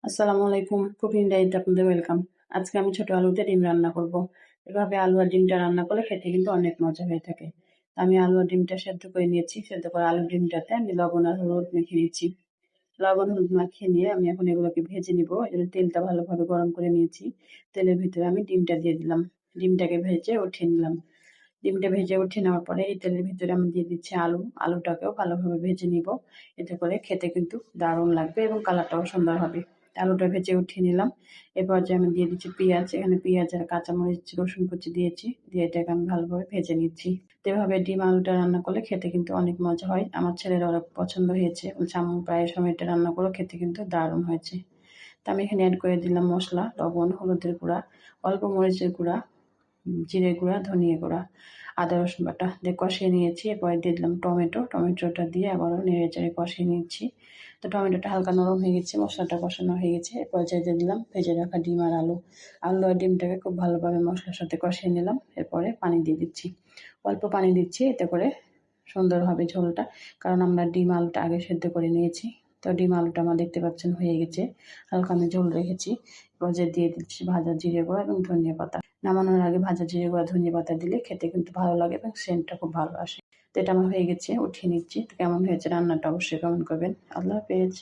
আসসালামু আলাইকুম, কুকিং ডায়েরিতে আপনাদের ওয়েলকাম। আজকে আমি ছোট আলুতে ডিম রান্না করব। এভাবে আলু আর ডিমটা রান্না করলে খেতে কিন্তু অনেক মজা হয়ে থাকে। তো আমি আলু আর ডিমটা সেদ্ধ করে নিয়েছি। সেদ্ধ করে আলু ডিমটাতে আমি লবণ আর হলুদ মেখে নিয়েছি। লবণ হলুদ মাখিয়ে নিয়ে আমি এখন এগুলোকে ভেজে নিব। এজন্য তেলটা ভালোভাবে গরম করে নিয়েছি। তেলের ভিতরে আমি ডিমটা দিয়ে দিলাম। ডিমটাকে ভেজে উঠিয়ে নিলাম। ডিমটা ভেজে উঠিয়ে নেওয়ার পরে এই তেলের ভিতরে আমি দিয়ে দিচ্ছি আলু। আলুটাকেও ভালোভাবে ভেজে নিব। এতে করে খেতে কিন্তু দারুণ লাগবে এবং কালারটাও সুন্দর হবে। আলুটা ভেজে উঠিয়ে নিলাম। এরপর যে আমি দিয়ে দিচ্ছি পেঁয়াজ। এখানে পেঁয়াজ আর কাঁচামরিচ রসুন কুচি দিয়েছি। দিয়ে এটাকে আমি ভালোভাবে ভেজে নিচ্ছি। তো এভাবে ডিম আলুটা রান্না করলে খেতে কিন্তু অনেক মজা হয়। আমার ছেলের অনেক পছন্দ হয়েছে। বলছে আম্মু প্রায় সময় এটা রান্না করো, খেতে কিন্তু দারুণ হয়েছে। তো আমি এখানে অ্যাড করে দিলাম মশলা, লবণ, হলুদের গুঁড়া, অল্প মরিচের গুঁড়া, জিরে গুঁড়া, ধনিয়া গুঁড়া, আদা রসুন বাটা দিয়ে কষিয়ে নিয়েছি। এরপরে দিয়ে দিলাম টমেটো। টমেটোটা দিয়ে আবারও নেড়েচেড়ে কষিয়ে নিচ্ছি। তো টমেটোটা হালকা নরম হয়ে গেছে, মশলাটা কষানো হয়ে গেছে। এরপর দিয়ে দিলাম ভেজে রাখা ডিম আর আলু। আলু আর ডিমটাকে খুব ভালোভাবে মশলার সাথে কষিয়ে নিলাম। এরপরে পানি দিয়ে দিচ্ছি। অল্প পানি দিচ্ছি এতে করে সুন্দর হবে ঝোলটা। কারণ আমরা ডিম আলুটা আগে সেদ্ধ করে নিয়েছি। তো ডিম আলুটা আমার দেখতে পাচ্ছেন হয়ে গেছে। হালকা আমি ঝোল রেখেছি। এরপর দিয়ে দিচ্ছি ভাজা জিরে গুঁড়া এবং ধনিয়া পাতা। নামানোর আগে ভাজা জিরে গুঁড়া ধনিয়া পাতা দিলে খেতে কিন্তু ভালো লাগে এবং সেন্টটা খুব ভালো আসে। তো এটা আমার হয়ে গেছে, উঠিয়ে নিচ্ছি। তো কেমন হয়েছে রান্নাটা অবশ্যই কমেন্ট করবেন। আল্লাহ হাফেজ।